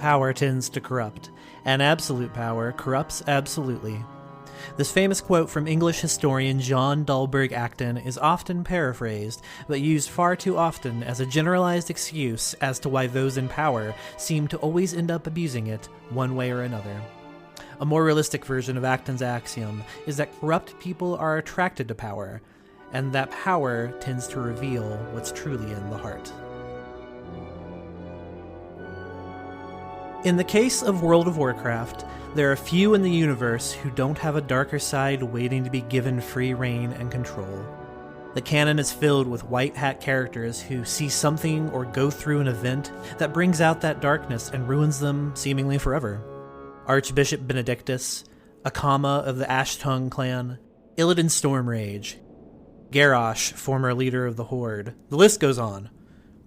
power tends to corrupt, and absolute power corrupts absolutely. This famous quote from English historian John Dahlberg Acton is often paraphrased, but used far too often as a generalized excuse as to why those in power seem to always end up abusing it one way or another. A more realistic version of Acton's axiom is that corrupt people are attracted to power, and that power tends to reveal what's truly in the heart. In the case of World of Warcraft, there are few in the universe who don't have a darker side waiting to be given free reign and control. The canon is filled with white hat characters who see something or go through an event that brings out that darkness and ruins them seemingly forever. Archbishop Benedictus, Akama of the Ashtongue clan, Illidan Stormrage, Garrosh, former leader of the Horde. The list goes on.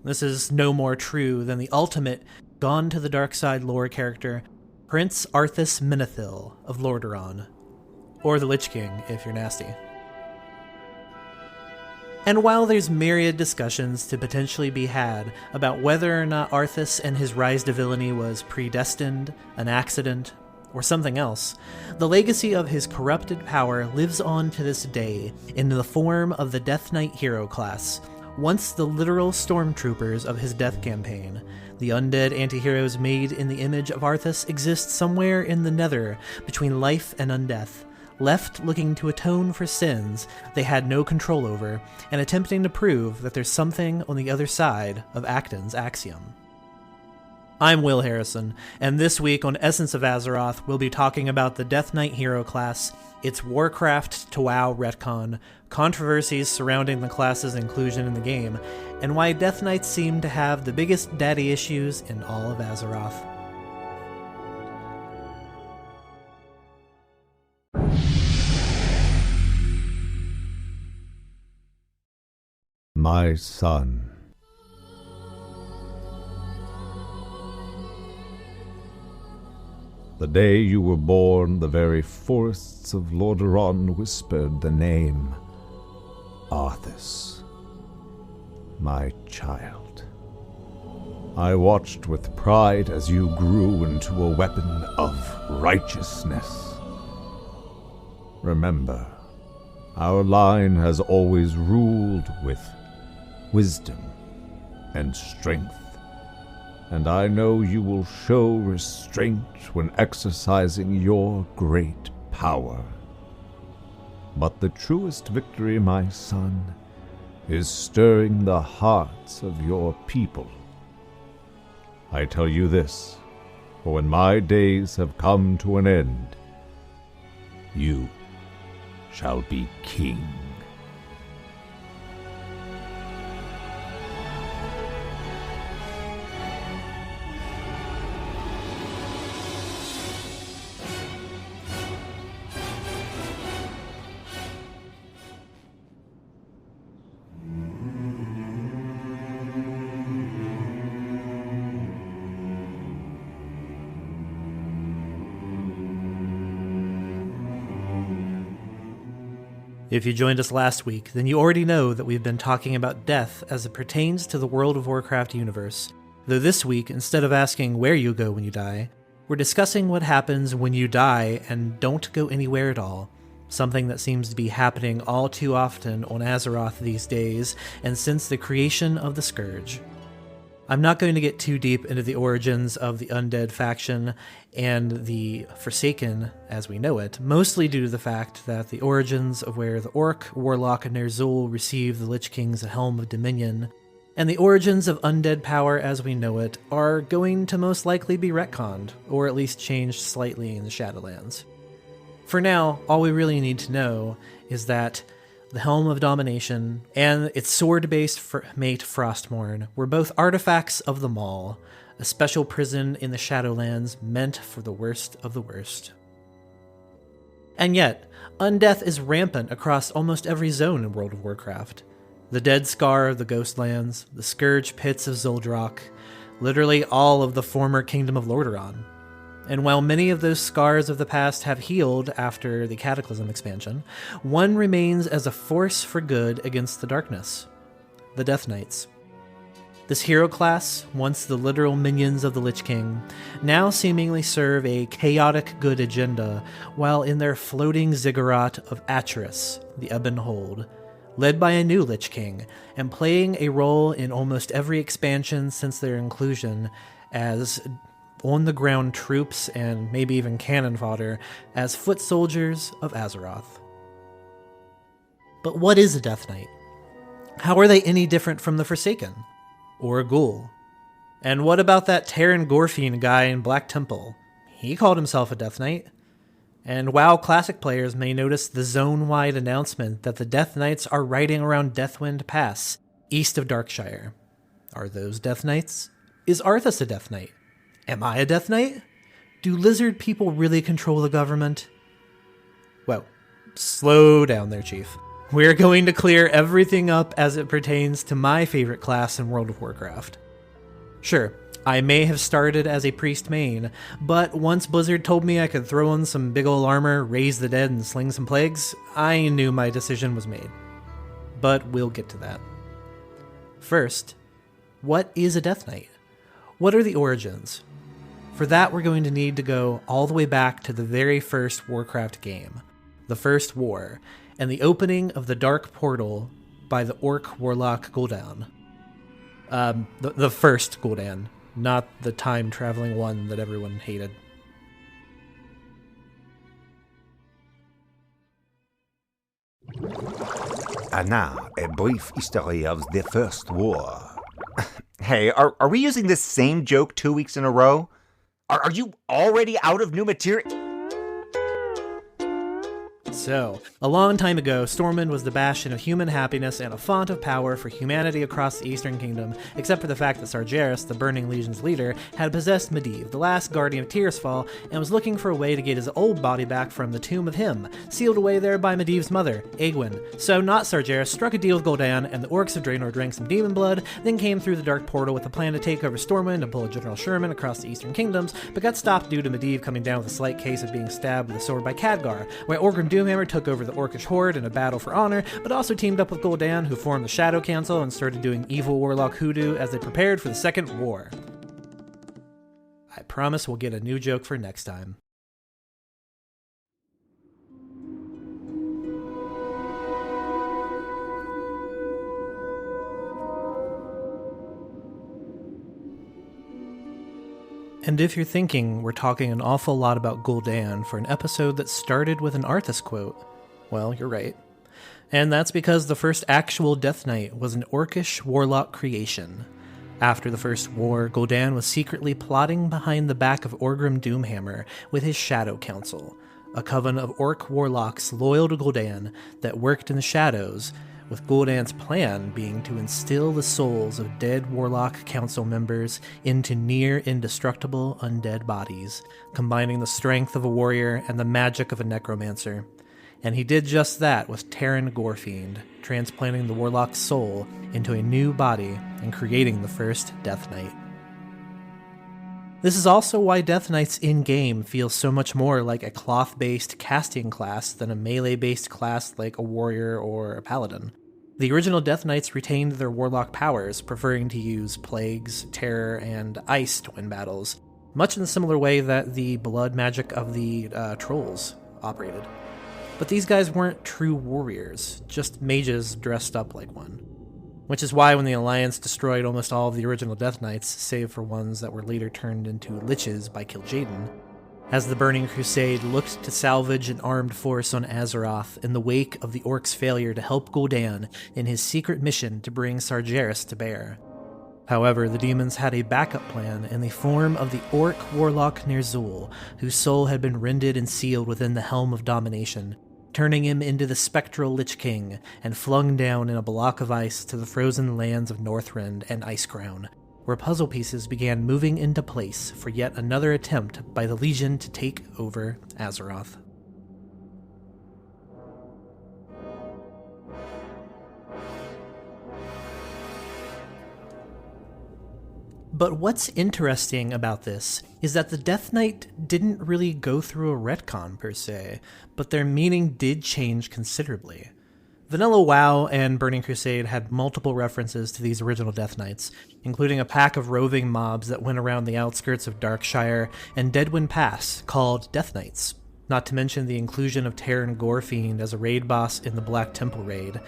This is no more true than the ultimate gone to the dark side lore character, Prince Arthas Menethil of Lordaeron, or the Lich King if you're nasty. And while there's myriad discussions to potentially be had about whether or not Arthas and his rise to villainy was predestined, an accident, or something else, the legacy of his corrupted power lives on to this day in the form of the Death Knight hero class, once the literal stormtroopers of his death campaign. The undead antiheroes made in the image of Arthas exist somewhere in the nether between life and undeath, left looking to atone for sins they had no control over, and attempting to prove that there's something on the other side of Acton's axiom. I'm Will Harrison, and this week on Essence of Azeroth, we'll be talking about the Death Knight hero class, its Warcraft to WoW retcon, controversies surrounding the class's inclusion in the game, and why Death Knights seem to have the biggest daddy issues in all of Azeroth. My son, the day you were born, the very forests of Lordaeron whispered the name Arthas, my child. I watched with pride as you grew into a weapon of righteousness. Remember, our line has always ruled with wisdom and strength, and I know you will show restraint when exercising your great power. But the truest victory, my son, is stirring the hearts of your people. I tell you this, for when my days have come to an end, you shall be king. If you joined us last week, then you already know that we've been talking about death as it pertains to the World of Warcraft universe. Though this week, instead of asking where you go when you die, we're discussing what happens when you die and don't go anywhere at all. Something that seems to be happening all too often on Azeroth these days, and since the creation of the Scourge. I'm not going to get too deep into the origins of the Undead faction and the Forsaken as we know it, mostly due to the fact that the origins of where the Orc, Warlock, and Ner'zhul received the Lich King's Helm of Dominion, and the origins of undead power as we know it, are going to most likely be retconned, or at least changed slightly in the Shadowlands. For now, all we really need to know is that the Helm of Domination and its sword-based mate Frostmourne were both artifacts of the Maul, a special prison in the Shadowlands meant for the worst of the worst. And yet, undeath is rampant across almost every zone in World of Warcraft. The Dead Scar of the Ghostlands, the Scourge Pits of Zuldrock, literally all of the former Kingdom of Lordaeron. And while many of those scars of the past have healed after the Cataclysm expansion, one remains as a force for good against the darkness: the Death Knights. This hero class, once the literal minions of the Lich King, now seemingly serve a chaotic good agenda while in their floating ziggurat of Atris, the Ebon Hold, led by a new Lich King, and playing a role in almost every expansion since their inclusion as on-the-ground troops and maybe even cannon fodder as foot soldiers of Azeroth. But what is a Death Knight? How are they any different from the Forsaken? Or a ghoul? And what about that Terran Gorfiend guy in Black Temple? He called himself a Death Knight. And WoW Classic players may notice the zone-wide announcement that the Death Knights are riding around Deathwind Pass, east of Darkshire. Are those Death Knights? Is Arthas a Death Knight? Am I a Death Knight? Do lizard people really control the government? Well, slow down there, Chief. We're going to clear everything up as it pertains to my favorite class in World of Warcraft. Sure, I may have started as a priest main, but once Blizzard told me I could throw on some big ol' armor, raise the dead, and sling some plagues, I knew my decision was made. But we'll get to that. First, what is a Death Knight? What are the origins? For that, we're going to need to go all the way back to the very first Warcraft game, the First War, and the opening of the Dark Portal by the Orc Warlock Gul'dan. The first Gul'dan, not the time-traveling one that everyone hated. And now, a brief history of the First War. Hey, are we using this same joke 2 weeks in a row? Are you already out of new material? So, a long time ago, Stormwind was the bastion of human happiness and a font of power for humanity across the Eastern Kingdom, except for the fact that Sargeras, the Burning Legion's leader, had possessed Medivh, the last guardian of Tirisfal, and was looking for a way to get his old body back from the tomb of him, sealed away there by Medivh's mother, Egwene. So, not Sargeras struck a deal with Gul'dan, and the orcs of Draenor drank some demon blood, then came through the Dark Portal with a plan to take over Stormwind and pull a General Sherman across the Eastern Kingdoms, but got stopped due to Medivh coming down with a slight case of being stabbed with a sword by Khadgar, where Orgrim Doomhammer took over the Orcish horde in a battle for honor, but also teamed up with Gul'dan, who formed the Shadow Council and started doing evil warlock hoodoo as they prepared for the Second War. I promise we'll get a new joke for next time. And if you're thinking we're talking an awful lot about Gul'dan for an episode that started with an Arthas quote, well, you're right. And that's because the first actual Death Knight was an Orcish warlock creation. After the First War, Gul'dan was secretly plotting behind the back of Orgrim Doomhammer with his Shadow Council, a coven of orc warlocks loyal to Gul'dan that worked in the shadows, with Gul'dan's plan being to instill the souls of dead Warlock Council members into near-indestructible undead bodies, combining the strength of a warrior and the magic of a necromancer. And he did just that with Terran Gorfiend, transplanting the Warlock's soul into a new body and creating the first Death Knight. This is also why Death Knights in-game feel so much more like a cloth-based casting class than a melee-based class like a warrior or a paladin. The original Death Knights retained their warlock powers, preferring to use plagues, terror, and ice to win battles, much in the similar way that the blood magic of the trolls operated. But these guys weren't true warriors, just mages dressed up like one. Which is why when the Alliance destroyed almost all of the original Death Knights, save for ones that were later turned into Liches by Kil'jaeden, as the Burning Crusade looked to salvage an armed force on Azeroth in the wake of the Orcs' failure to help Gul'dan in his secret mission to bring Sargeras to bear. However, the demons had a backup plan in the form of the Orc Warlock Ner'zhul, whose soul had been rended and sealed within the Helm of Domination, turning him into the spectral Lich King, and flung down in a block of ice to the frozen lands of Northrend and Icecrown, where puzzle pieces began moving into place for yet another attempt by the Legion to take over Azeroth. But what's interesting about this is that the Death Knight didn't really go through a retcon per se, but their meaning did change considerably. Vanilla WoW and Burning Crusade had multiple references to these original Death Knights, including a pack of roving mobs that went around the outskirts of Darkshire and Deadwind Pass called Death Knights, not to mention the inclusion of Terran Gorefiend as a raid boss in the Black Temple raid.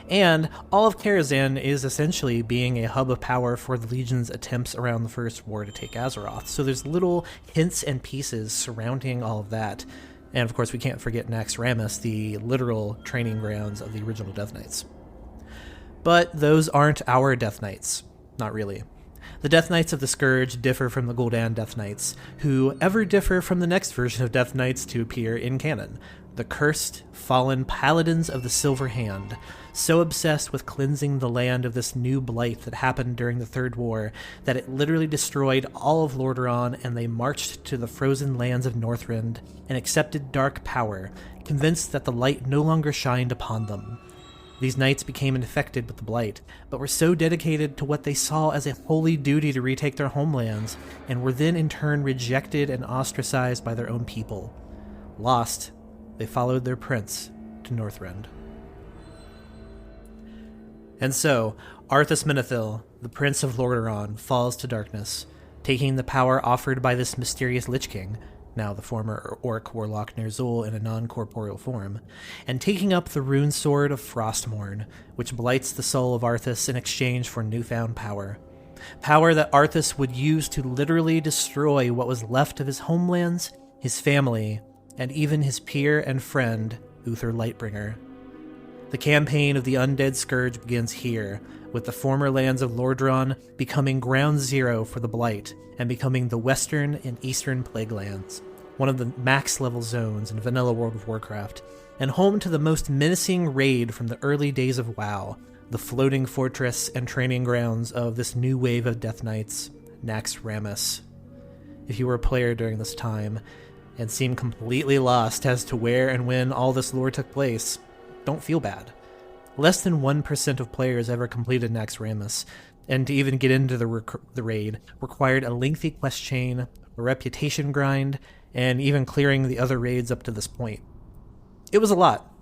And all of Karazhan is essentially being a hub of power for the Legion's attempts around the First War to take Azeroth, so there's little hints and pieces surrounding all of that. And of course, we can't forget Naxxramas, the literal training grounds of the original Death Knights. But those aren't our Death Knights. Not really. The Death Knights of the Scourge differ from the Gul'dan Death Knights, who ever differ from the next version of Death Knights to appear in canon, the cursed, fallen Paladins of the Silver Hand, so obsessed with cleansing the land of this new blight that happened during the Third War that it literally destroyed all of Lordaeron, and they marched to the frozen lands of Northrend and accepted dark power, convinced that the light no longer shined upon them. These knights became infected with the blight, but were so dedicated to what they saw as a holy duty to retake their homelands, and were then in turn rejected and ostracized by their own people. Lost, they followed their prince to Northrend. And so, Arthas Menethil, the Prince of Lordaeron, falls to darkness, taking the power offered by this mysterious Lich King, now the former orc warlock Ner'zhul in a non-corporeal form, and taking up the rune sword of Frostmourne, which blights the soul of Arthas in exchange for newfound power. Power that Arthas would use to literally destroy what was left of his homelands, his family, and even his peer and friend, Uther Lightbringer. The campaign of the Undead Scourge begins here, with the former lands of Lordaeron becoming ground zero for the Blight, and becoming the Western and Eastern Plague Lands, one of the max-level zones in vanilla World of Warcraft, and home to the most menacing raid from the early days of WoW, the floating fortress and training grounds of this new wave of Death Knights, Naxxramas. If you were a player during this time, and seem completely lost as to where and when all this lore took place, don't feel bad. Less than 1% of players ever completed Naxxramas, and to even get into the raid required a lengthy quest chain, a reputation grind, and even clearing the other raids up to this point. It was a lot.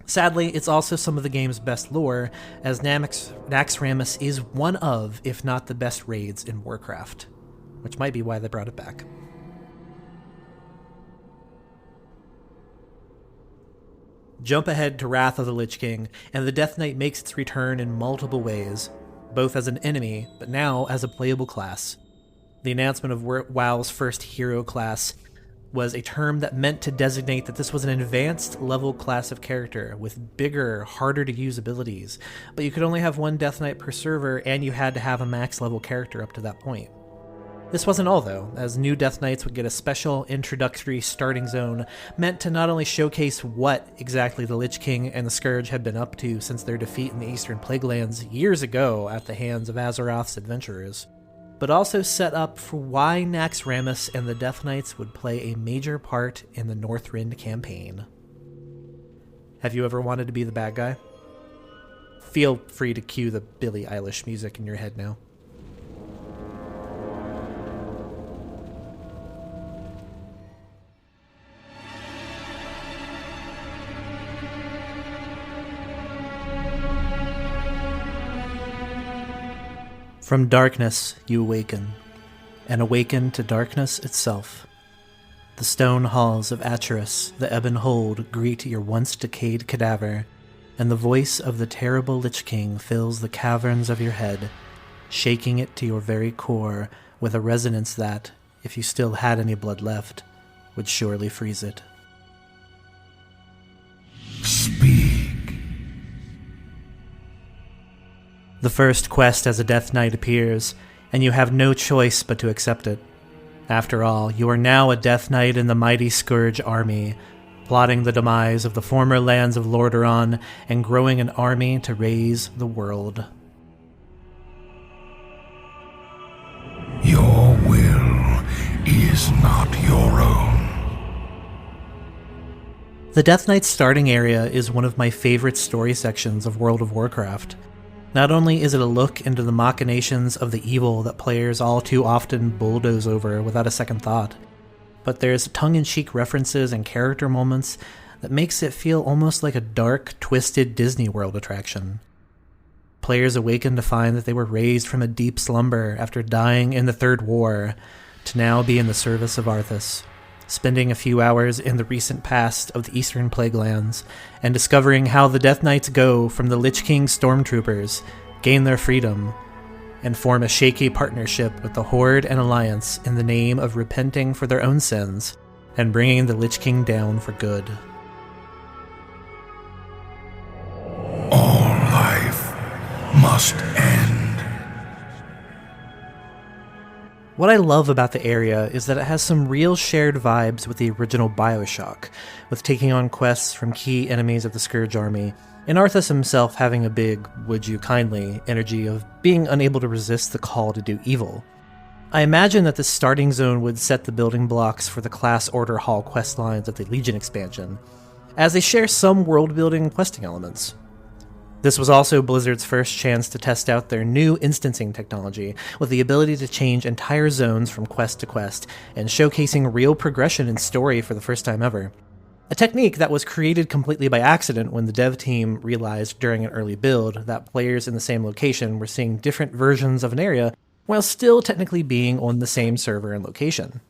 Sadly, it's also some of the game's best lore, as Naxxramas is one of, if not the best raids in Warcraft, which might be why they brought it back. Jump ahead to Wrath of the Lich King, and the Death Knight makes its return in multiple ways, both as an enemy, but now as a playable class. The announcement of WoW's first hero class was a term that meant to designate that this was an advanced level class of character with bigger, harder to use abilities, but you could only have one Death Knight per server, and you had to have a max level character up to that point. This wasn't all, though, as new Death Knights would get a special introductory starting zone meant to not only showcase what exactly the Lich King and the Scourge had been up to since their defeat in the Eastern Plaguelands years ago at the hands of Azeroth's adventurers, but also set up for why Naxxramas and the Death Knights would play a major part in the Northrend campaign. Have you ever wanted to be the bad guy? Feel free to cue the Billie Eilish music in your head now. From darkness you awaken, and awaken to darkness itself. The stone halls of Acheris, the Ebon Hold, greet your once decayed cadaver, and the voice of the terrible Lich King fills the caverns of your head, shaking it to your very core with a resonance that, if you still had any blood left, would surely freeze it. Speak. The first quest as a Death Knight appears, and you have no choice but to accept it. After all, you are now a Death Knight in the mighty Scourge army, plotting the demise of the former lands of Lordaeron and growing an army to raise the world. Your will is not your own. The Death Knight's starting area is one of my favorite story sections of World of Warcraft. Not only is it a look into the machinations of the evil that players all too often bulldoze over without a second thought, but there's tongue-in-cheek references and character moments that makes it feel almost like a dark, twisted Disney World attraction. Players awaken to find that they were raised from a deep slumber after dying in the Third War to now be in the service of Arthas, spending a few hours in the recent past of the Eastern Plague Lands and discovering how the Death Knights go from the Lich King's stormtroopers, gain their freedom, and form a shaky partnership with the Horde and Alliance in the name of repenting for their own sins and bringing the Lich King down for good. All life must end. What I love about the area is that it has some real shared vibes with the original BioShock, with taking on quests from key enemies of the Scourge army, and Arthas himself having a big "would you kindly" energy of being unable to resist the call to do evil. I imagine that the starting zone would set the building blocks for the Class Order Hall questlines of the Legion expansion, as they share some world-building questing elements. This was also Blizzard's first chance to test out their new instancing technology, with the ability to change entire zones from quest to quest, and showcasing real progression in story for the first time ever. A technique that was created completely by accident when the dev team realized during an early build that players in the same location were seeing different versions of an area while still technically being on the same server and location.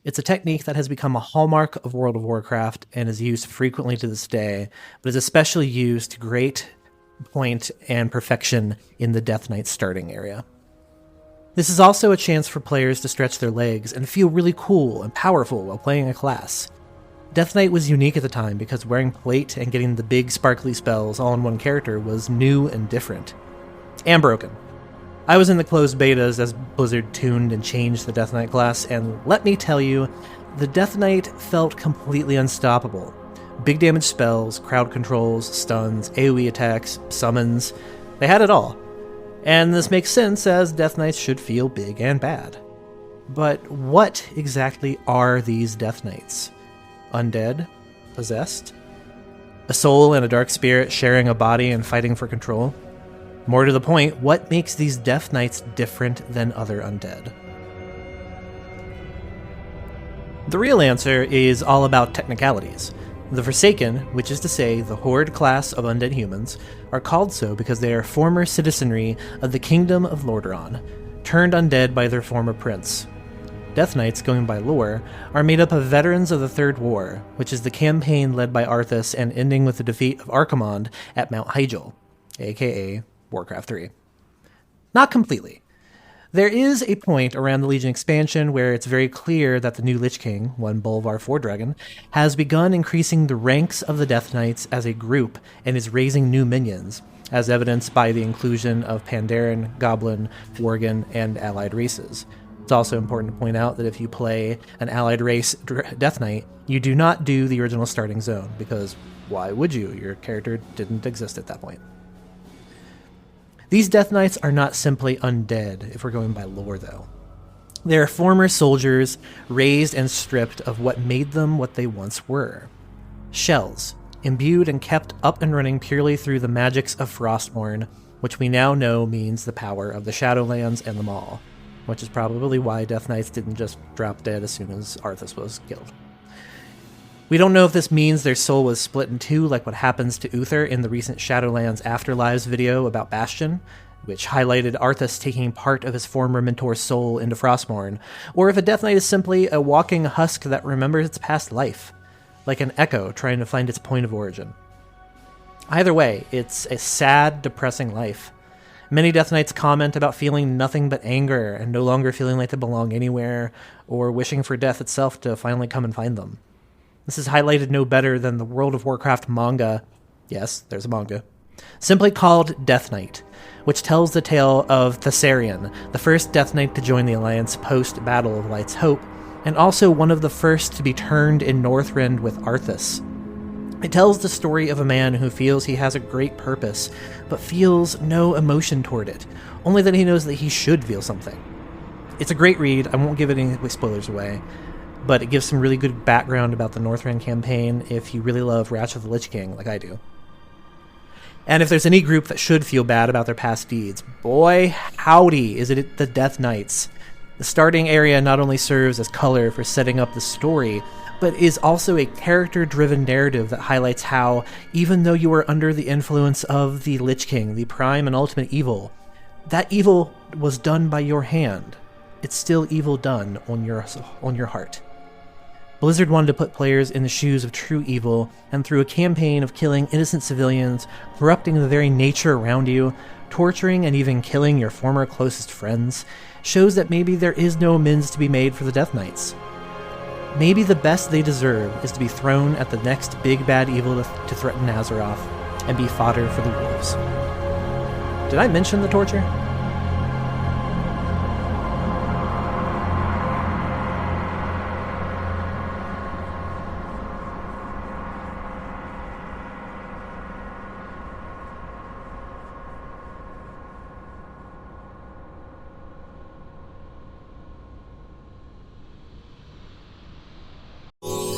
It's a technique that has become a hallmark of World of Warcraft and is used frequently to this day, but is especially used to great point and perfection in the Death Knight starting area. This is also a chance for players to stretch their legs and feel really cool and powerful while playing a class. Death Knight was unique at the time because wearing plate and getting the big sparkly spells all in one character was new and different. And broken. I was in the closed betas as Blizzard tuned and changed the Death Knight class, and let me tell you, the Death Knight felt completely unstoppable. Big damage spells, crowd controls, stuns, AoE attacks, summons, they had it all. And this makes sense as Death Knights should feel big and bad. But what exactly are these Death Knights? Undead? Possessed? A soul and a dark spirit sharing a body and fighting for control? More to the point, what makes these Death Knights different than other undead? The real answer is all about technicalities. The Forsaken, which is to say the Horde class of undead humans, are called so because they are former citizenry of the Kingdom of Lordaeron, turned undead by their former prince. Death Knights, going by lore, are made up of veterans of the Third War, which is the campaign led by Arthas and ending with the defeat of Archimonde at Mount Hyjal, aka Warcraft 3. Not completely. There is a point around the Legion expansion where it's very clear that the new Lich King, one Bolvar Fordragon, has begun increasing the ranks of the Death Knights as a group and is raising new minions, as evidenced by the inclusion of Pandaren, Goblin, Worgen, and allied races. It's also important to point out that if you play an allied race Death Knight, you do not do the original starting zone, because why would you? Your character didn't exist at that point. These Death Knights are not simply undead, if we're going by lore, though. They are former soldiers, raised and stripped of what made them what they once were. Shells, imbued and kept up and running purely through the magics of Frostmourne, which we now know means the power of the Shadowlands and the Maw, which is probably why Death Knights didn't just drop dead as soon as Arthas was killed. We don't know if this means their soul was split in two like what happens to Uther in the recent Shadowlands Afterlives video about Bastion, which highlighted Arthas taking part of his former mentor's soul into Frostmourne, or if a Death Knight is simply a walking husk that remembers its past life, like an echo trying to find its point of origin. Either way, it's a sad, depressing life. Many Death Knights comment about feeling nothing but anger and no longer feeling like they belong anywhere, or wishing for death itself to finally come and find them. This is highlighted no better than the World of Warcraft manga, yes, there's a manga, simply called Death Knight, which tells the tale of Thessarion, the first Death Knight to join the Alliance post-Battle of Light's Hope, and also one of the first to be turned in Northrend with Arthas. It tells the story of a man who feels he has a great purpose, but feels no emotion toward it, only that he knows that he should feel something. It's a great read, I won't give any spoilers away, but it gives some really good background about the Northrend campaign if you really love Wrath of the Lich King, like I do. And if there's any group that should feel bad about their past deeds, boy howdy is it the Death Knights. The starting area not only serves as color for setting up the story, but is also a character-driven narrative that highlights how, even though you are under the influence of the Lich King, the prime and ultimate evil, that evil was done by your hand. It's still evil done on your heart. Blizzard wanted to put players in the shoes of true evil, and through a campaign of killing innocent civilians, corrupting the very nature around you, torturing and even killing your former closest friends, shows that maybe there is no amends to be made for the Death Knights. Maybe the best they deserve is to be thrown at the next big bad evil to threaten Azeroth, and be fodder for the wolves. Did I mention the torture?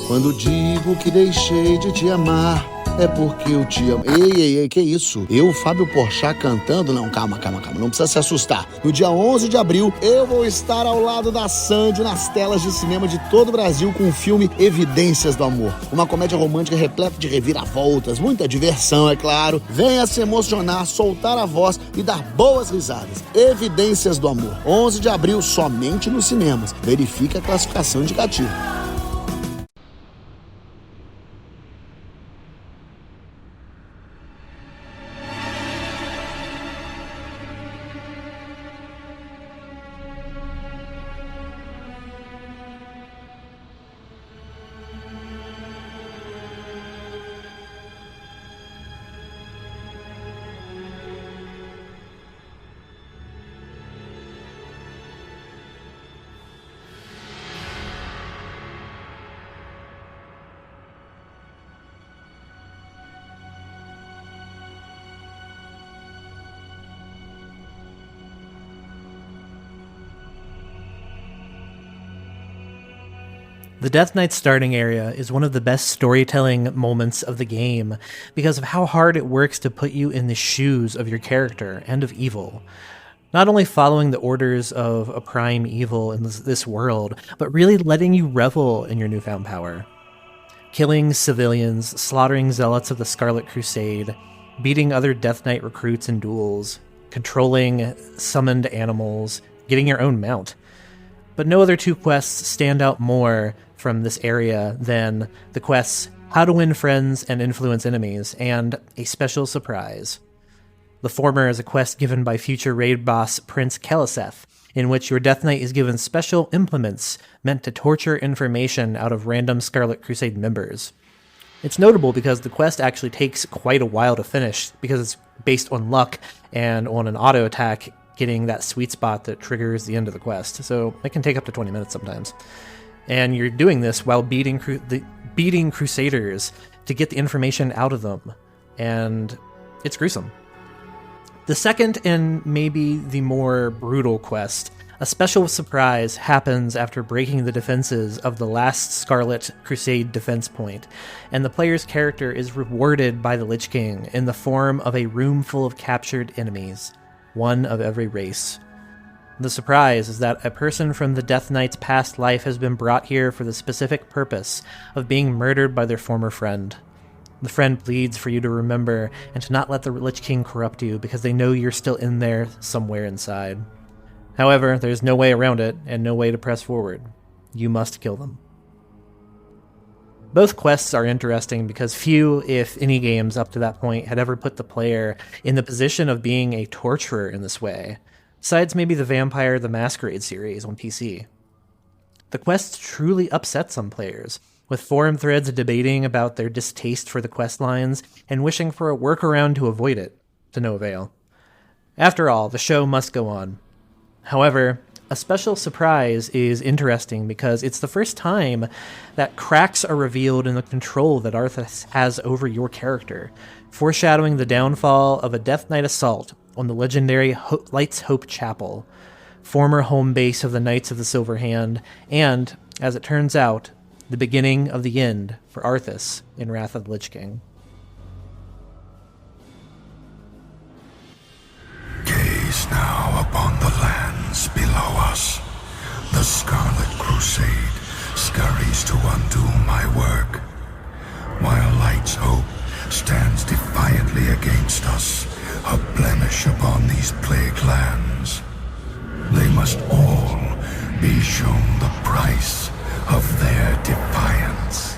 Quando digo que deixei de te amar, é porque eu te amo. Ei, que isso? Eu, Fábio Porchat, cantando? Não, calma, não precisa se assustar. No dia 11 de abril, eu vou estar ao lado da Sandy nas telas de cinema de todo o Brasil com o filme Evidências do Amor. Uma comédia romântica repleta de reviravoltas, muita diversão, é claro. Venha se emocionar, soltar a voz e dar boas risadas. Evidências do Amor. 11 de abril, somente nos cinemas. Verifique a classificação indicativa. The Death Knight starting area is one of the best storytelling moments of the game because of how hard it works to put you in the shoes of your character and of evil. Not only following the orders of a prime evil in this world, but really letting you revel in your newfound power. Killing civilians, slaughtering zealots of the Scarlet Crusade, beating other Death Knight recruits in duels, controlling summoned animals, getting your own mount. But no other two quests stand out more from this area than the quests How to Win Friends and Influence Enemies, and A Special Surprise. The former is a quest given by future raid boss Prince Keliseth, in which your Death Knight is given special implements meant to torture information out of random Scarlet Crusade members. It's notable because the quest actually takes quite a while to finish, because it's based on luck and on an auto attack getting that sweet spot that triggers the end of the quest, so it can take up to 20 minutes sometimes. And you're doing this while beating Crusaders to get the information out of them, and it's gruesome. The second and maybe the more brutal quest, A Special Surprise, happens after breaking the defenses of the last Scarlet Crusade defense point, and the player's character is rewarded by the Lich King in the form of a room full of captured enemies, one of every race. The surprise is that a person from the Death Knight's past life has been brought here for the specific purpose of being murdered by their former friend. The friend pleads for you to remember and to not let the Lich King corrupt you because they know you're still in there somewhere inside. However, there's no way around it and no way to press forward. You must kill them. Both quests are interesting because few, if any, games up to that point had ever put the player in the position of being a torturer in this way, besides maybe the Vampire the Masquerade series on PC. The quests truly upset some players, with forum threads debating about their distaste for the quest lines and wishing for a workaround to avoid it, to no avail. After all, the show must go on. However, A Special Surprise is interesting because it's the first time that cracks are revealed in the control that Arthas has over your character, foreshadowing the downfall of a Death Knight assault on the legendary Light's Hope Chapel, former home base of the Knights of the Silver Hand, and, as it turns out, the beginning of the end for Arthas in Wrath of the Lich King. Gaze now upon the lands below us. The Scarlet Crusade scurries to undo my work, while Light's hope stands defiantly against us, a blemish upon these plague lands. They must all be shown the price of their defiance.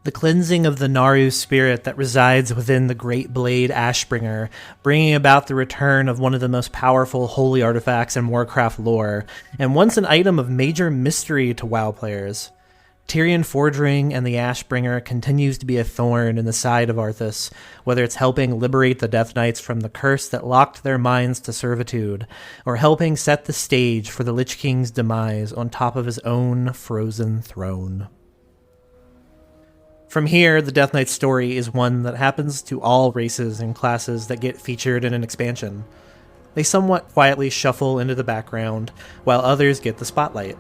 The cleansing of the Naru spirit that resides within the Great Blade Ashbringer, bringing about the return of one of the most powerful holy artifacts in Warcraft lore, and once an item of major mystery to WoW players. Tyrion Fordring and the Ashbringer continues to be a thorn in the side of Arthas, whether it's helping liberate the Death Knights from the curse that locked their minds to servitude, or helping set the stage for the Lich King's demise on top of his own frozen throne. From here, the Death Knight story is one that happens to all races and classes that get featured in an expansion. They somewhat quietly shuffle into the background, while others get the spotlight.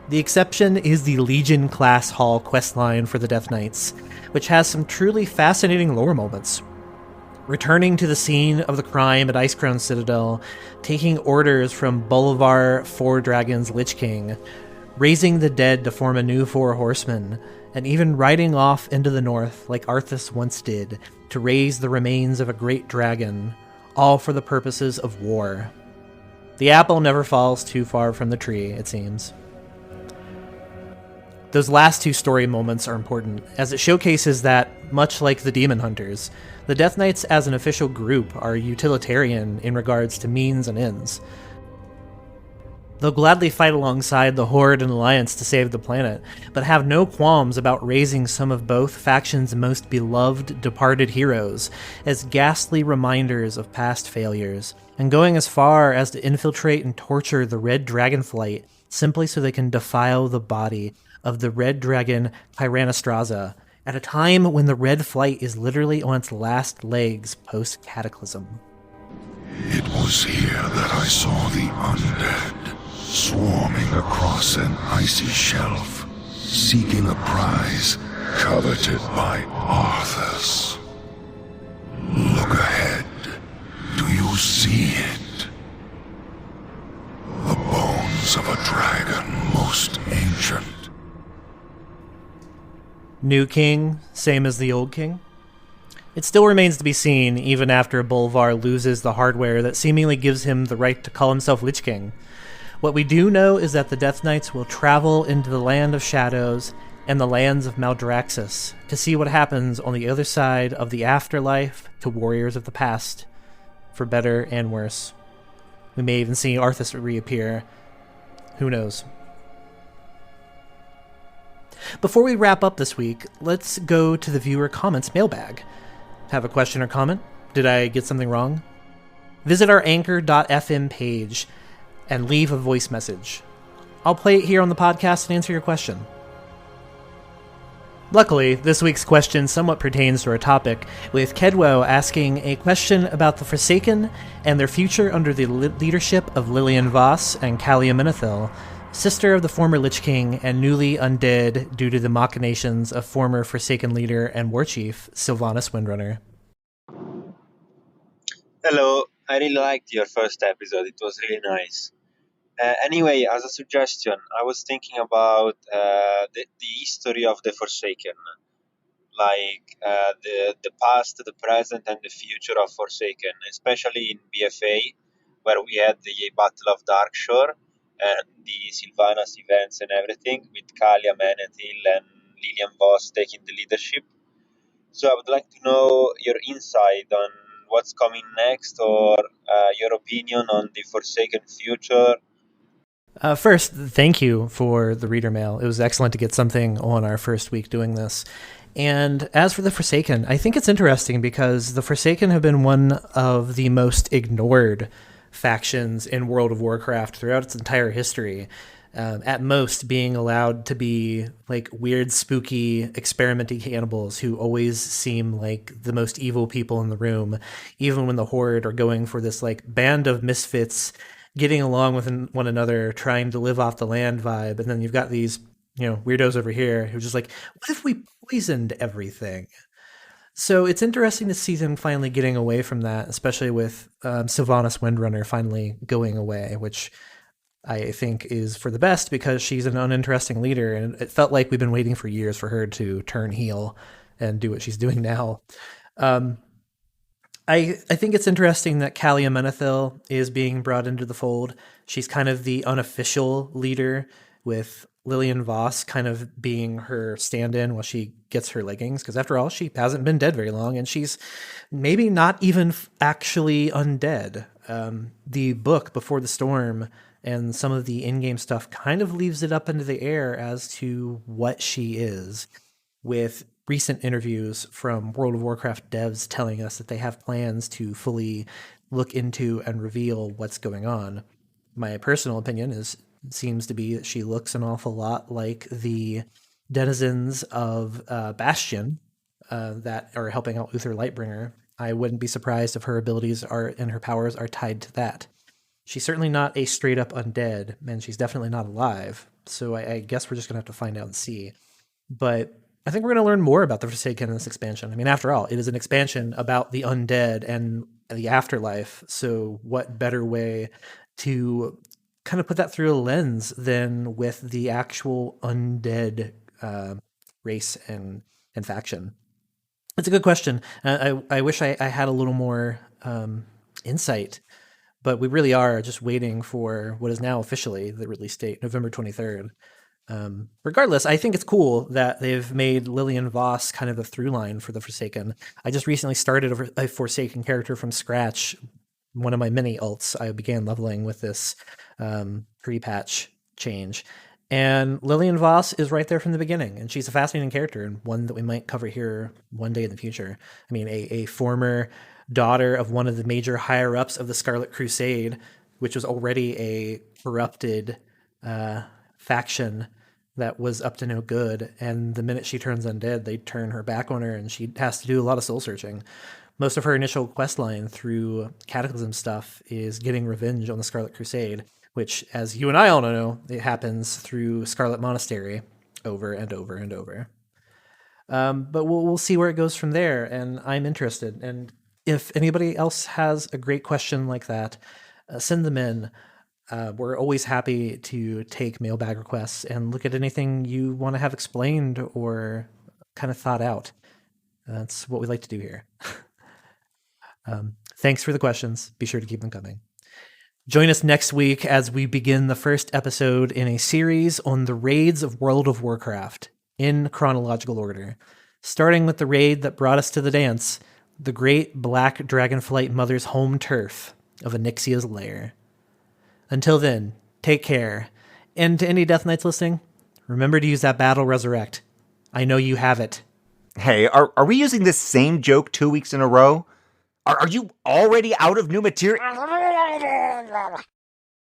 The exception is the Legion class hall questline for the Death Knights, which has some truly fascinating lore moments. Returning to the scene of the crime at Icecrown Citadel, taking orders from Bolivar Four Dragons Lich King, raising the dead to form a new Four Horsemen, and even riding off into the north like Arthas once did to raise the remains of a great dragon, all for the purposes of war. The apple never falls too far from the tree, it seems. Those last two story moments are important, as it showcases that, much like the Demon Hunters, the Death Knights as an official group are utilitarian in regards to means and ends. They'll gladly fight alongside the Horde and Alliance to save the planet, but have no qualms about raising some of both factions' most beloved departed heroes as ghastly reminders of past failures, and going as far as to infiltrate and torture the Red Dragonflight simply so they can defile the body of the Red Dragon Tyrannostraza, at a time when the Red Flight is literally on its last legs post-Cataclysm. It was here that I saw the undead swarming across an icy shelf, seeking a prize coveted by Arthas. Look ahead. Do you see it? The bones of a dragon most ancient. New king, same as the old king? It still remains to be seen, even after Bolvar loses the hardware that seemingly gives him the right to call himself Lich King. What we do know is that the Death Knights will travel into the Land of Shadows and the lands of Maldraxxus to see what happens on the other side of the afterlife to warriors of the past, for better and worse. We may even see Arthas reappear. Who knows? Before we wrap up this week, let's go to the viewer comments mailbag. Have a question or comment? Did I get something wrong? Visit our anchor.fm page and leave a voice message. I'll play it here on the podcast and answer your question. Luckily, this week's question somewhat pertains to our topic, with Kedwo asking a question about the Forsaken and their future under the leadership of Lillian Voss and Kalia Menethil, sister of the former Lich King and newly undead due to the machinations of former Forsaken leader and war chief Sylvanas Windrunner. Hello, I really liked your first episode, it was really nice. Anyway, as a suggestion, I was thinking about the history of the Forsaken, like the past, the present, and the future of Forsaken, especially in BFA, where we had the Battle of Darkshore and the Sylvanas events and everything, with Kalia Menethil and Lillian Voss taking the leadership. So I would like to know your insight on what's coming next, or your opinion on the Forsaken future. First, thank you for the reader mail. It was excellent to get something on our first week doing this. And as for the Forsaken, I think it's interesting because the Forsaken have been one of the most ignored factions in World of Warcraft throughout its entire history. At most, being allowed to be like weird, spooky, experimental cannibals who always seem like the most evil people in the room, even when the Horde are going for this like band of misfits getting along with one another, trying to live off the land vibe. And then you've got these, weirdos over here who just like, what if we poisoned everything? So it's interesting to see them finally getting away from that, especially with Sylvanas Windrunner finally going away, which I think is for the best because she's an uninteresting leader, and it felt like we've been waiting for years for her to turn heel and do what she's doing now. I think it's interesting that Kalia Menethil is being brought into the fold. She's kind of the unofficial leader, with Lillian Voss kind of being her stand-in while she gets her leggings, because after all, she hasn't been dead very long, and she's maybe not even actually undead. The book, Before the Storm, and some of the in-game stuff kind of leaves it up into the air as to what she is, with recent interviews from World of Warcraft devs telling us that they have plans to fully look into and reveal what's going on. My personal opinion seems to be that she looks an awful lot like the denizens of Bastion that are helping out Uther Lightbringer. I wouldn't be surprised if her abilities and her powers are tied to that. She's certainly not a straight up undead, and she's definitely not alive. So I guess we're just going to have to find out and see. But I think we're going to learn more about the Forsaken in this expansion. I mean, after all, it is an expansion about the undead and the afterlife. So what better way to kind of put that through a lens than with the actual undead race and faction? It's a good question. I wish I had a little more insight, but we really are just waiting for what is now officially the release date, November 23rd. Regardless, I think it's cool that they've made Lillian Voss kind of a through line for the Forsaken. I just recently started a Forsaken character from scratch. One of my mini ults I began leveling with this pre-patch change. And Lillian Voss is right there from the beginning, and she's a fascinating character and one that we might cover here one day in the future. I mean, a former daughter of one of the major higher-ups of the Scarlet Crusade, which was already a corrupted faction that was up to no good, and the minute she turns undead, they turn her back on her, and she has to do a lot of soul searching. Most of her initial quest line through Cataclysm stuff is getting revenge on the Scarlet Crusade, which, as you and I all know, it happens through Scarlet Monastery over and over and over. But we'll see where it goes from there, and I'm interested. And if anybody else has a great question like that, send them in. We're always happy to take mailbag requests and look at anything you want to have explained or kind of thought out. That's what we like to do here. Thanks for the questions. Be sure to keep them coming. Join us next week as we begin the first episode in a series on the raids of World of Warcraft in chronological order, starting with the raid that brought us to the dance, the great Black Dragonflight Mother's home turf of Onyxia's lair. Until then, take care. And to any Death Knights listening, remember to use that Battle Resurrect. I know you have it. Hey, are we using this same joke 2 weeks in a row? Are you already out of new material?